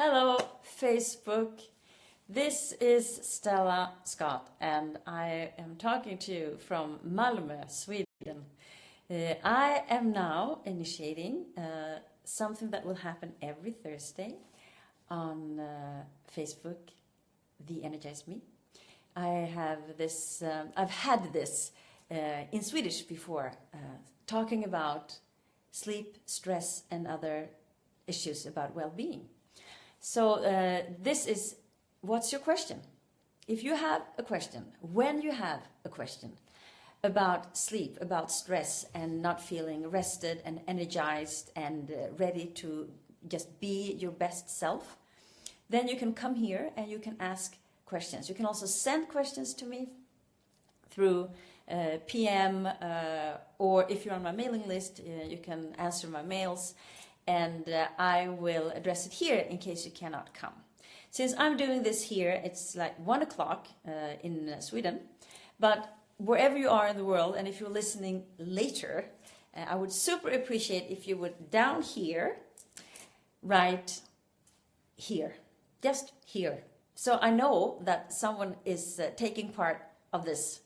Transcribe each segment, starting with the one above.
Hello, Facebook. This is Stella Scott, and I am talking to you from Malmö, Sweden. I am now initiating something that will happen every Thursday on Facebook, The Energize Me. I have this. I've had this in Swedish before, talking about sleep, stress, and other issues about well-being. So this is, what's your question? If you have a question, when you have a question about sleep, about stress, and not feeling rested and energized and ready to just be your best self, then you can come here and you can ask questions. You can also send questions to me through PM, or if you're on my mailing list, you can answer my mails, and I will address it here in case you cannot come. Since I'm doing this here, it's like 1 o'clock in Sweden, but wherever you are in the world, and if you're listening later, I would super appreciate if you would down here, write here, just here. So I know that someone is taking part of this.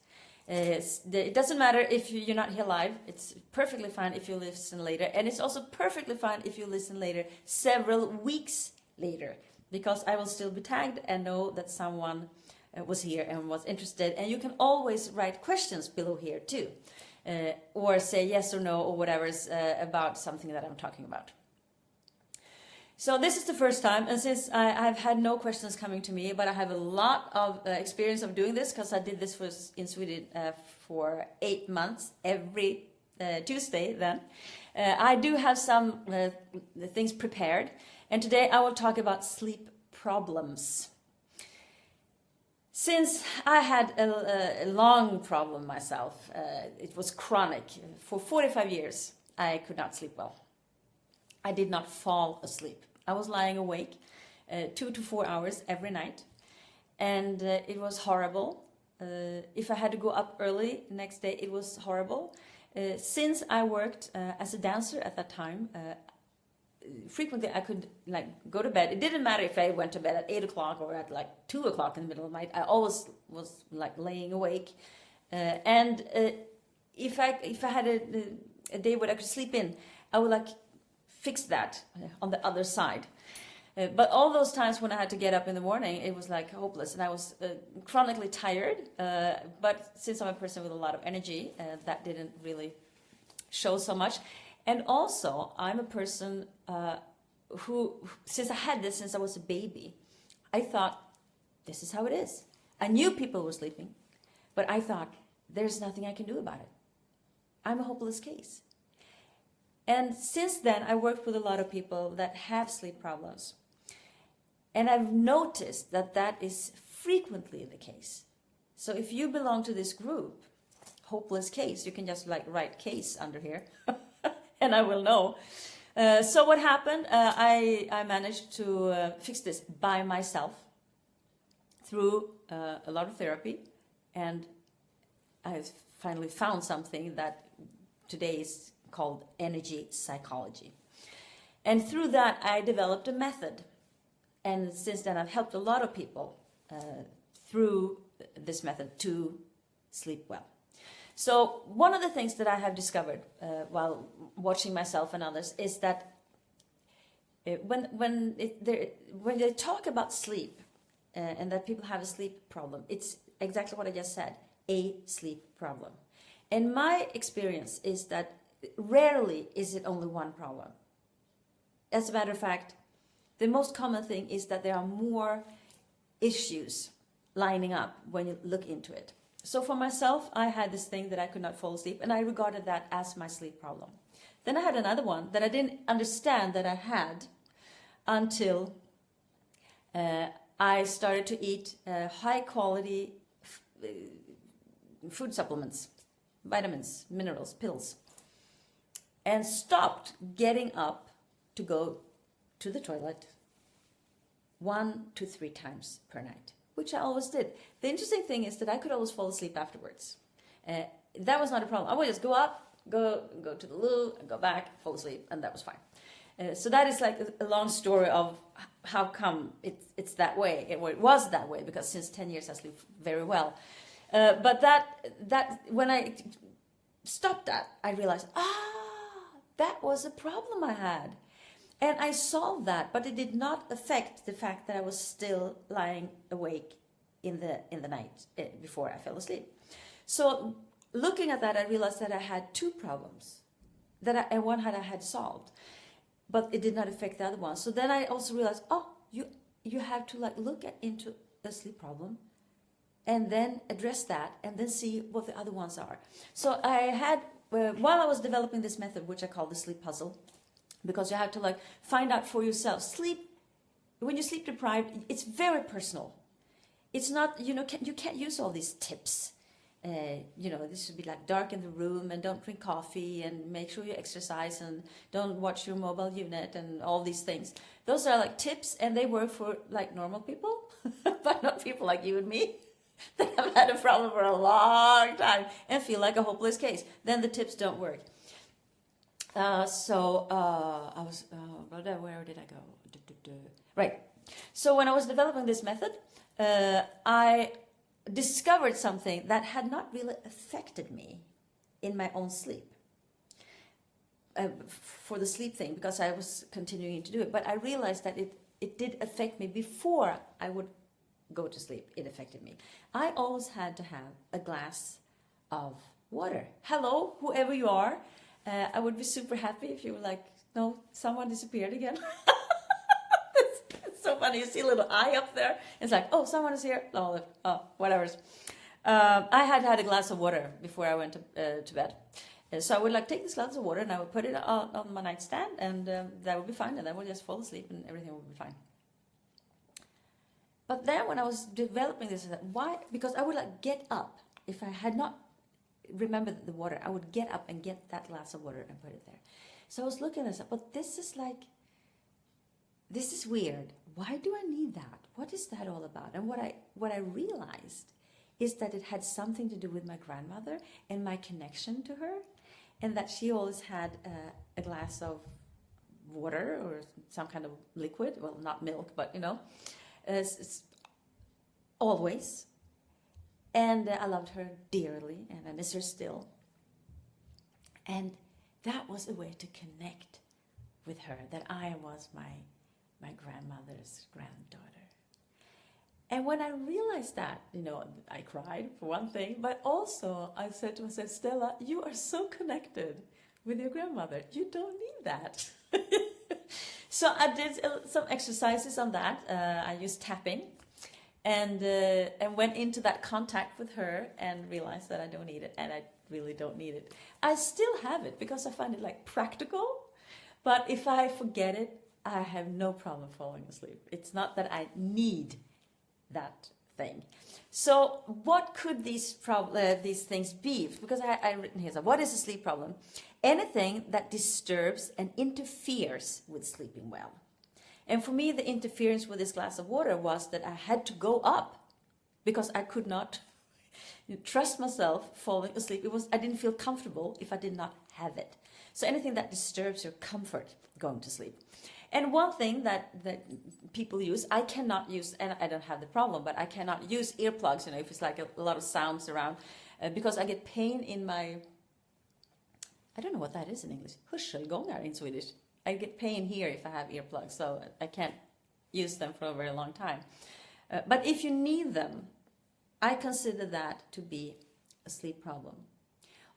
It doesn't matter if you're not here live. It's perfectly fine if you listen later, and it's also perfectly fine if you listen later, several weeks later, because I will still be tagged and know that someone was here and was interested. And you can always write questions below here too, or say yes or no or whatever is about something that I'm talking about. So this is the first time, and since I've had no questions coming to me, but I have a lot of experience of doing this, because I did this in Sweden for 8 months, every Tuesday then. I do have some things prepared, and today I will talk about sleep problems. Since I had a long problem myself, it was chronic. For 45 years, I could not sleep well. I did not fall asleep. I was lying awake 2 to 4 hours every night, and it was horrible. If I had to go up early the next day, it was horrible. Since I worked as a dancer at that time, frequently I could go to bed. It didn't matter if I went to bed at 8 o'clock or at 2 o'clock in the middle of the night. I always was laying awake, and if I had a day where I could sleep in, I would fix that on the other side. But all those times when I had to get up in the morning, it was hopeless, and I was chronically tired. But since I'm a person with a lot of energy, that didn't really show so much. And also, I'm a person who, since I had this since I was a baby, I thought, this is how it is. I knew people were sleeping, but I thought, there's nothing I can do about it. I'm a hopeless case. And since then, I worked with a lot of people that have sleep problems. And I've noticed that that is frequently the case. So if you belong to this group, hopeless case, you can just write case under here, and I will know. So what happened? I managed to fix this by myself through a lot of therapy. And I finally found something that today is called energy psychology. And through that, I developed a method. And since then, I've helped a lot of people through this method to sleep well. So one of the things that I have discovered while watching myself and others is that when they talk about sleep and that people have a sleep problem, it's exactly what I just said, a sleep problem. And my experience is that rarely is it only one problem. As a matter of fact, the most common thing is that there are more issues lining up when you look into it. So for myself, I had this thing that I could not fall asleep, and I regarded that as my sleep problem. Then I had another one that I didn't understand that I had until I started to eat high quality food supplements, vitamins, minerals, pills, and stopped getting up to go to the toilet 1 to 3 times per night, which I always did. The interesting thing is that I could always fall asleep afterwards. That was not a problem. I would just go up, go to the loo, and go back, fall asleep, and that was fine. So that is a long story of how come it's that way? It was that way because since 10 years I sleep very well. But that when I stopped that, I realized, that was a problem I had. And I solved that, but it did not affect the fact that I was still lying awake in the night before I fell asleep. So looking at that, I realized that I had two problems, and one I had solved, but it did not affect the other one. So then I also realized, you have to look into the sleep problem, and then address that, and then see what the other ones are. So I had, while I was developing this method, which I call the sleep puzzle, because you have to find out for yourself. Sleep, when you're sleep deprived, it's very personal. It's not, you can't use all these tips. This should be dark in the room, and don't drink coffee, and make sure you exercise, and don't watch your mobile unit, and all these things. Those are tips, and they work for normal people, but not people like you and me that have had a problem for a long time and feel like a hopeless case. Then the tips don't work. I was, where did I go? Right. So when I was developing this method, I discovered something that had not really affected me in my own sleep. For the sleep thing, because I was continuing to do it. But I realized that it did affect me before I would go to sleep. It affected me. I always had to have a glass of water. Hello, whoever you are. I would be super happy if you were no, someone disappeared again. It's so funny. You see a little eye up there. It's oh, someone is here. Oh, whatever. I had a glass of water before I went to bed. So I would take this glass of water, and I would put it on my nightstand, and that would be fine. And then we'll just fall asleep, and everything would be fine. But then when I was developing this, I said, why? Because I would get up. If I had not remembered the water, I would get up and get that glass of water and put it there. So I was looking at this, but this is weird. Why do I need that? What is that all about? And what I realized is that it had something to do with my grandmother and my connection to her, and that she always had a glass of water or some kind of liquid. Well, not milk, but it's always. And I loved her dearly, and I miss her still. And that was a way to connect with her, that I was my grandmother's granddaughter. And when I realized that, I cried for one thing, but also I said to myself, Stella, you are so connected with your grandmother. You don't need that. So I did some exercises on that. I used tapping. And went into that contact with her and realized that I don't need it, and I really don't need it. I still have it because I find it practical, but if I forget it, I have no problem falling asleep. It's not that I need that thing. So what could these things be? Because I written here, so what is a sleep problem? Anything that disturbs and interferes with sleeping well. And for me, the interference with this glass of water was that I had to go up because I could not trust myself falling asleep. I didn't feel comfortable if I did not have it. So anything that disturbs your comfort going to sleep. And one thing that people use, I cannot use, and I don't have the problem, but I cannot use earplugs, if it's a lot of sounds around, because I get pain in my, I don't know what that is in English, hörselgångar in Swedish. I get pain here if I have earplugs, so I can't use them for a very long time. But if you need them, I consider that to be a sleep problem.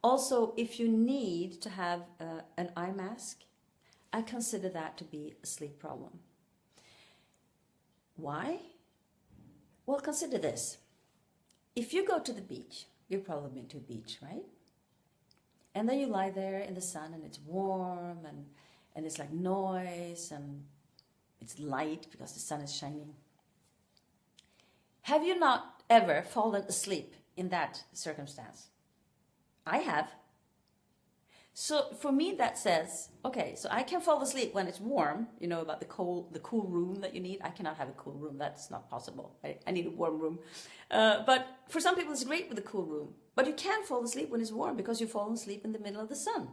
Also, if you need to have an eye mask, I consider that to be a sleep problem. Why? Well, consider this. If you go to the beach, you've probably been to a beach, right? And then you lie there in the sun, and it's warm, and it's noise, and it's light because the sun is shining. Have you not ever fallen asleep in that circumstance? I have. So for me that says, okay, so I can fall asleep when it's warm, about the cool room that you need. I cannot have a cool room, that's not possible. I need a warm room. But for some people it's great with a cool room. But you can't fall asleep when it's warm because you've fallen asleep in the middle of the sun.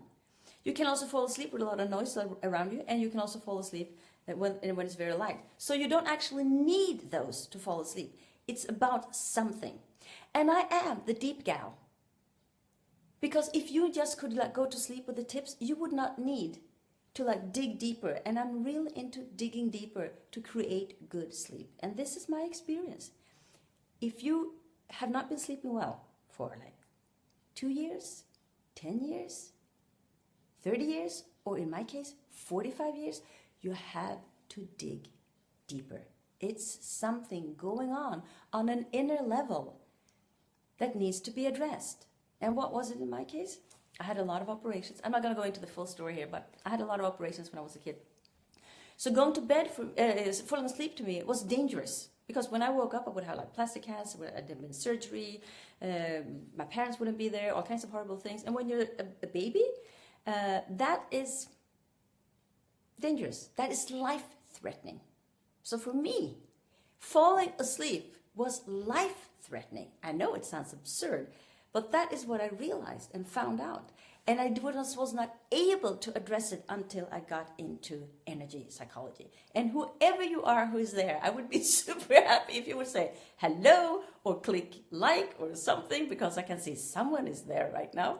You can also fall asleep with a lot of noise around you, and you can also fall asleep when it's very light. So you don't actually need those to fall asleep. It's about something. And I am the deep gal. Because if you just could like go to sleep with the tips, you would not need to like dig deeper. And I'm real into digging deeper to create good sleep. And this is my experience. If you have not been sleeping well for like 2 years, 10 years, 30 years, or in my case, 45 years, you have to dig deeper. It's something going on an inner level that needs to be addressed. And what was it in my case? I had a lot of operations. I'm not going to go into the full story here, but I had a lot of operations when I was a kid. So going to bed, falling asleep to me, it was dangerous. Because when I woke up, I would have like plastic hands, I had been surgery, my parents wouldn't be there, all kinds of horrible things. And when you're a baby, that is dangerous. That is life-threatening. So for me, falling asleep was life-threatening. I know it sounds absurd, but that is what I realized and found out. And I was not able to address it until I got into energy psychology. And whoever you are who is there, I would be super happy if you would say hello or click like or something, because I can see someone is there right now.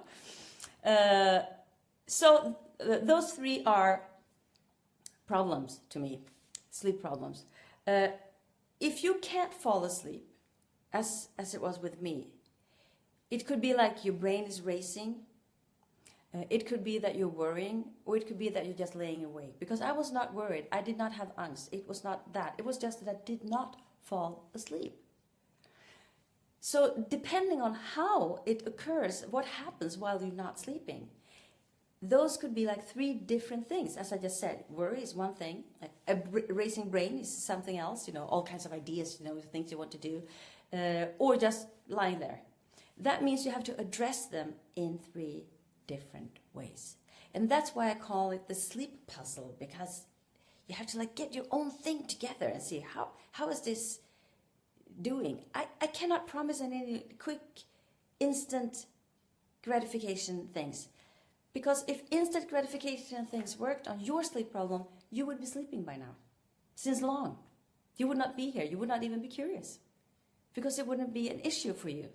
So those three are problems to me, sleep problems. If you can't fall asleep, as it was with me, it could be like your brain is racing. It could be that you're worrying, or it could be that you're just laying awake. Because I was not worried. I did not have angst. It was not that. It was just that I did not fall asleep. So depending on how it occurs, what happens while you're not sleeping, those could be like three different things. As I just said, worry is one thing. A racing brain is something else. All kinds of ideas, things you want to do. Or just lying there. That means you have to address them in three different ways. And that's why I call it the sleep puzzle, because you have to like get your own thing together and see how is this doing. I cannot promise any quick, instant gratification things, because if instant gratification things worked on your sleep problem, you would be sleeping by now, since long. You would not be here. You would not even be curious, because it wouldn't be an issue for you.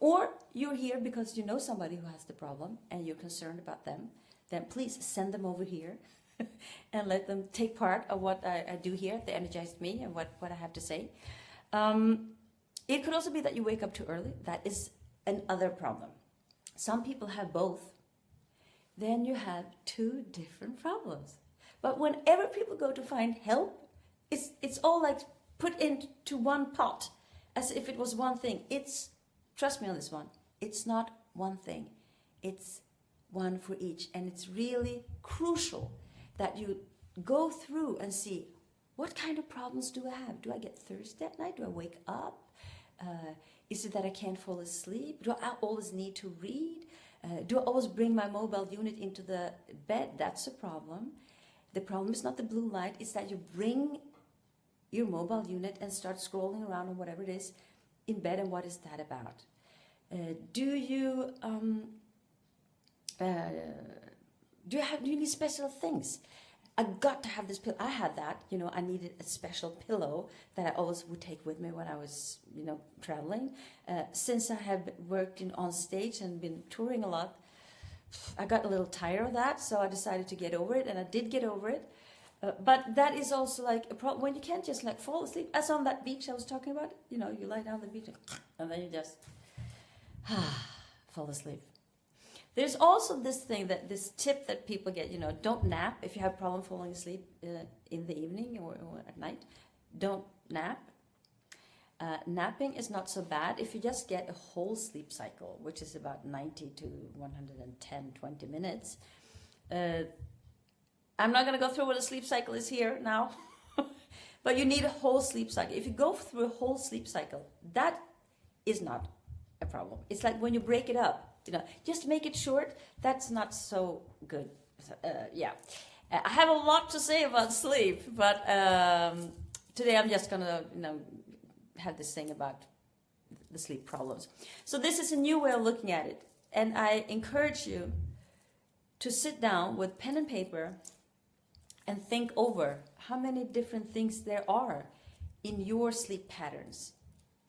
Or you're here because you know somebody who has the problem and you're concerned about them, then please send them over here and let them take part of what I do here. They energized me and what I have to say. It could also be that you wake up too early. That is another problem. Some people have both. Then you have two different problems. But whenever people go to find help, it's all like put into one pot as if it was one thing. Trust me on this one, it's not one thing. It's one for each. And it's really crucial that you go through and see, what kind of problems do I have? Do I get thirsty at night? Do I wake up? Is it that I can't fall asleep? Do I always need to read? Do I always bring my mobile unit into the bed? That's a problem. The problem is not the blue light. It's that you bring your mobile unit and start scrolling around on whatever it is in bed, and what is that about? Do you need special things? I got to have this pillow. I had that, I needed a special pillow that I always would take with me when I was, traveling. Since I have worked on stage and been touring a lot, I got a little tired of that, so I decided to get over it, and I did get over it. But that is also like a problem when you can't just like fall asleep. As on that beach I was talking about, you lie down on the beach and then you just fall asleep. There's also this tip that people get, don't nap. If you have a problem falling asleep in the evening or at night, don't nap. Napping is not so bad if you just get a whole sleep cycle, which is about 90 to 110, 20 minutes. I'm not going to go through what a sleep cycle is here now, but you need a whole sleep cycle. If you go through a whole sleep cycle, that is not a problem. It's like when you break it up, just make it short. That's not so good. Yeah, I have a lot to say about sleep, but today I'm just going to, have this thing about the sleep problems. So this is a new way of looking at it, and I encourage you to sit down with pen and paper and think over how many different things there are in your sleep patterns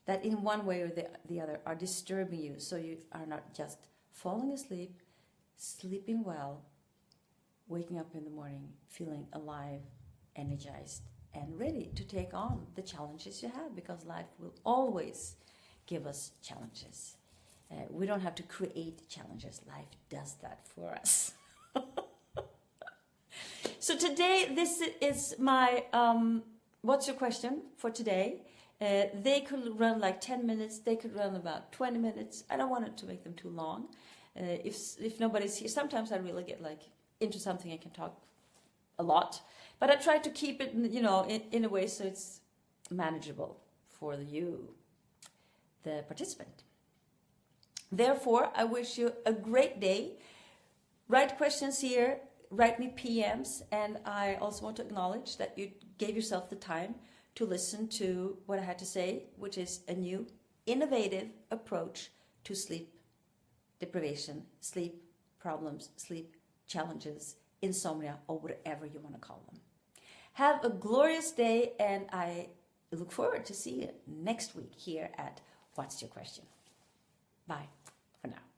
that in one way or the other are disturbing you, so you are not just falling asleep, sleeping well, waking up in the morning, feeling alive, energized, and ready to take on the challenges you have, because life will always give us challenges. We don't have to create challenges. Life does that for us. So today, this is my what's your question for today? They could run like 10 minutes. They could run about 20 minutes. I don't want it to make them too long. If nobody's here, sometimes I really get like into something. I can talk a lot, but I try to keep it, in a way so it's manageable for you, the participant. Therefore, I wish you a great day. Write questions here, write me PMs, and I also want to acknowledge that you gave yourself the time to listen to what I had to say, which is a new, innovative approach to sleep deprivation, sleep problems, sleep challenges, insomnia, or whatever you want to call them. Have a glorious day, and I look forward to see you next week here at What's Your Question? Bye for now.